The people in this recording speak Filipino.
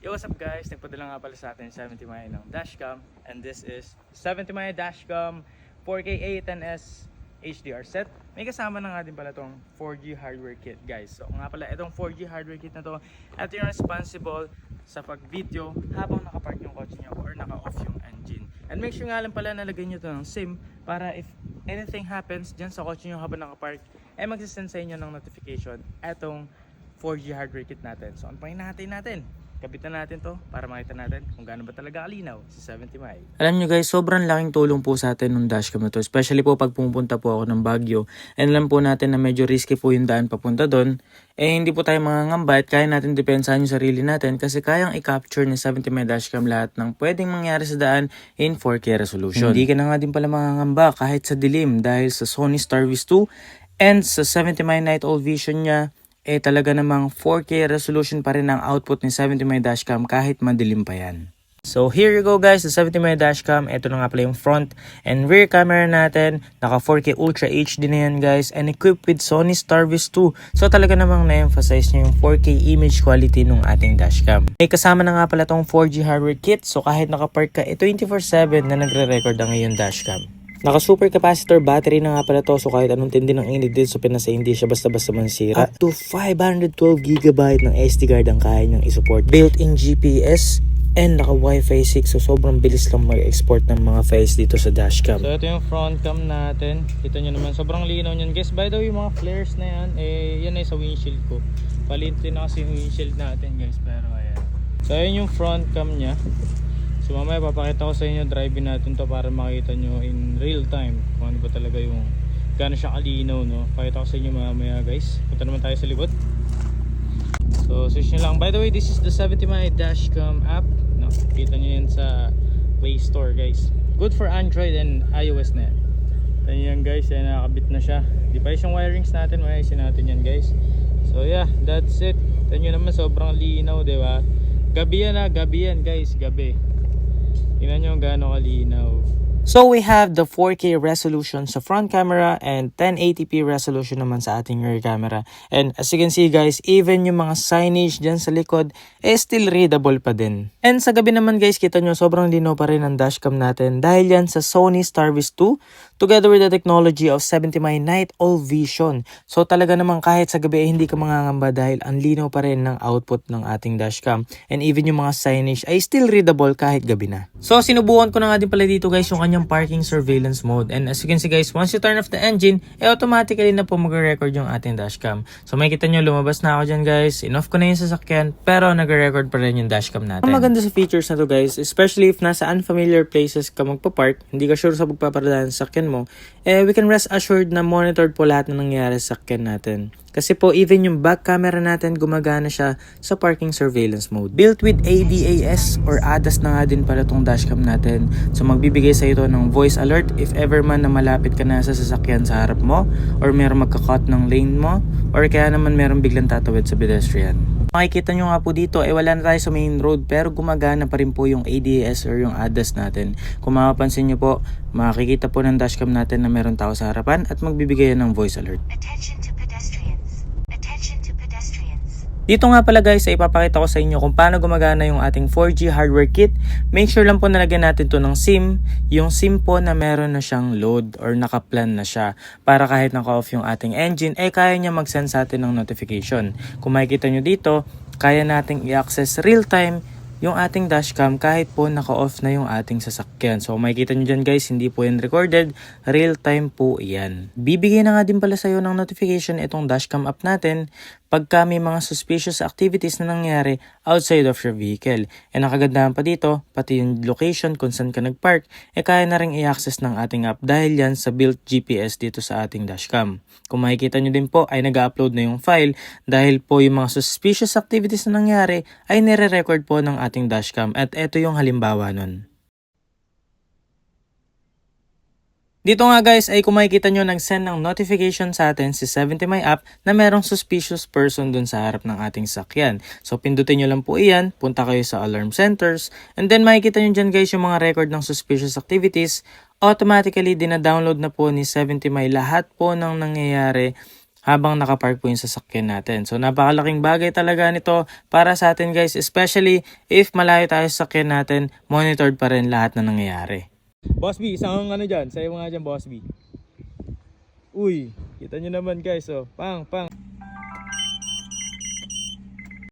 Yo, what's up guys? Nagpadala nga pala sa atin 70 Maya ng dashcam, and this is 70 Maya dashcam 4K A10s HDR set. May kasama na nga din pala itong 4G hardware kit guys. So nga pala itong 4G hardware kit na to, ito yung responsible sa pag-video habang nakapark yung kotse nyo or naka-off yung engine. And make sure nga lang pala nalagay nyo ito ng SIM para if anything happens dyan sa kotse nyo habang nakapark, magsisend sa inyo ng notification etong 4G hardware kit natin. So ano pa natin? Kapitan natin to para makita natin kung gaano ba talaga kalinaw si 70 Maya. Alam nyo guys, sobrang laking tulong po sa atin ng dashcam na to. Especially po pag pumunta po ako ng Baguio. And alam po natin na medyo risky po yung daan papunta doon. Hindi po tayo mangangamba at kaya natin depensahan yung sarili natin kasi kayang i-capture ni 70 Maya dashcam lahat ng pwedeng mangyari sa daan in 4K resolution. Hindi ka na nga din pala mangangamba kahit sa dilim dahil sa Sony Starvis 2 and sa 70 Maya Night Owl Vision niya, talaga namang 4K resolution pa rin ang output ni 70 Maya dashcam kahit madilim pa yan. So here you go guys, the 70 Maya dashcam. Ito na nga pala yung front and rear camera natin. Naka 4K Ultra HD na yan guys and equipped with Sony Starvis 2. So talaga namang na-emphasize niya yung 4K image quality ng ating dashcam. May kasama na nga pala tong 4G hardware kit. So kahit nakapark ka, 24/7 na nagre-record ang iyong dashcam. Naka super capacitor battery na nga pala to, so kahit anong tindi ng init din sa Pinas hindi siya basta-basta mansira. Up to 512GB ng SD card ang kaya niyang isupport. Built-in GPS and naka Wi-Fi 6, so sobrang bilis lang mag-export ng mga files dito sa dashcam. So ito yung front cam natin. Kita nyo naman sobrang linaw nyan guys. By the way, yung mga flares na yan, yan ay sa windshield ko. Palitin na kasi yung windshield natin guys, pero ayan. So ayan yung front cam nya. So mamaya papakita ko sa inyo driving natin to para makita nyo in real time kung ano ba talaga yung gaano siya kalinaw, no? Pakita ko sa inyo mamaya guys. Punta naman tayo sa likod. So search nyo lang. By the way, this is the 70 Maya dashcam app, no? Kita nyo yan sa Play Store guys. Good for Android and iOS na yan. Tayo yan guys, yan nakakabit na siya. Di pa yung wirings natin, maayusin natin yan guys. So yeah, that's it. Tayo nyo naman sobrang linaw, diba? Gabi yan guys, gabi. Tingnan nyo gaano kalinaw. So we have the 4K resolution sa front camera and 1080p resolution naman sa ating rear camera. And as you can see guys, even yung mga signage dyan sa likod still readable pa din. And sa gabi naman guys, kita nyo sobrang linaw pa rin ang dashcam natin dahil yan sa Sony Starvis 2 together with the technology of 70 Maya Night Owl Vision. So talaga naman kahit sa gabi hindi ka mangangamba dahil ang linaw pa rin ng output ng ating dashcam. And even yung mga signage ay still readable kahit gabi na. So sinubukan ko na nga din pala dito guys yung yung parking surveillance mode, and as you can see guys, once you turn off the engine, automatically na po magre-record yung ating dashcam. So makikita nyo lumabas na ako dyan guys, in-off ko na yung sasakyan pero nagre-record pa rin yung dashcam natin. Ang maganda sa features na to guys, especially if nasa unfamiliar places ka magpa-park, hindi ka sure sa pagpaparadaan sa sasakyan mo, we can rest assured na monitored po lahat na nangyayari sa sasakyan natin. Kasi po, even yung back camera natin, gumagana siya sa parking surveillance mode. Built with ADAS or ADAS na nga din pala tong dashcam natin. So magbibigay sa ito ng voice alert if ever man na malapit ka na sa sasakyan sa harap mo, or meron magka-cut ng lane mo, or kaya naman meron biglang tatawid sa pedestrian. Makikita nyo nga po dito, wala na tayo sa main road pero gumagana pa rin po yung ADAS or yung ADAS natin. Kung mapapansin nyo po, makikita po ng dashcam natin na meron tao sa harapan at magbibigay ng voice alert. Attention to pedestrians. Attention to pedestrians. Dito nga pala guys, ay ipapakita ko sa inyo kung paano gumagana yung ating 4G hardware kit. Make sure lang po nalagyan natin to ng SIM. Yung SIM po na meron na siyang load or nakaplan na siya. Para kahit naka-off yung ating engine, kaya niya mag-send sa atin ng notification. Kung makikita nyo dito, kaya nating i-access real time yung ating dashcam kahit po naka-off na yung ating sasakyan. So makikita nyo dyan guys, hindi po yan recorded, real time po yan. Bibigay na nga din pala sa'yo ng notification itong dashcam app natin pagka may mga suspicious activities na nangyari outside of your vehicle. Nakagandahan pa dito, pati yung location kung saan ka nagpark, kaya na rin i-access ng ating app dahil yan sa built GPS dito sa ating dashcam. Kung makikita nyo din po ay nag-upload na yung file dahil po yung mga suspicious activities na nangyari ay nire-record po ng ating dashcam at ito yung halimbawa nun. Dito nga guys ay kung makikita nyo nag-send ng notification sa atin si 70 Maya app na merong suspicious person dun sa harap ng ating sakyan. So pindutin nyo lang po iyan, punta kayo sa alarm centers, and then makikita nyo dyan guys yung mga record ng suspicious activities. Automatically dina-download na po ni 70 Maya lahat po ng nangyayari habang nakapark po yung sasakyan natin. So napakalaking bagay talaga nito para sa atin guys, especially if malayo tayo sa sasakyan natin, monitored pa rin lahat na nangyayari. Boss B, isang ano dyan, sayo mga dyan Boss B. Uy, kita nyo naman guys, oh. Pang.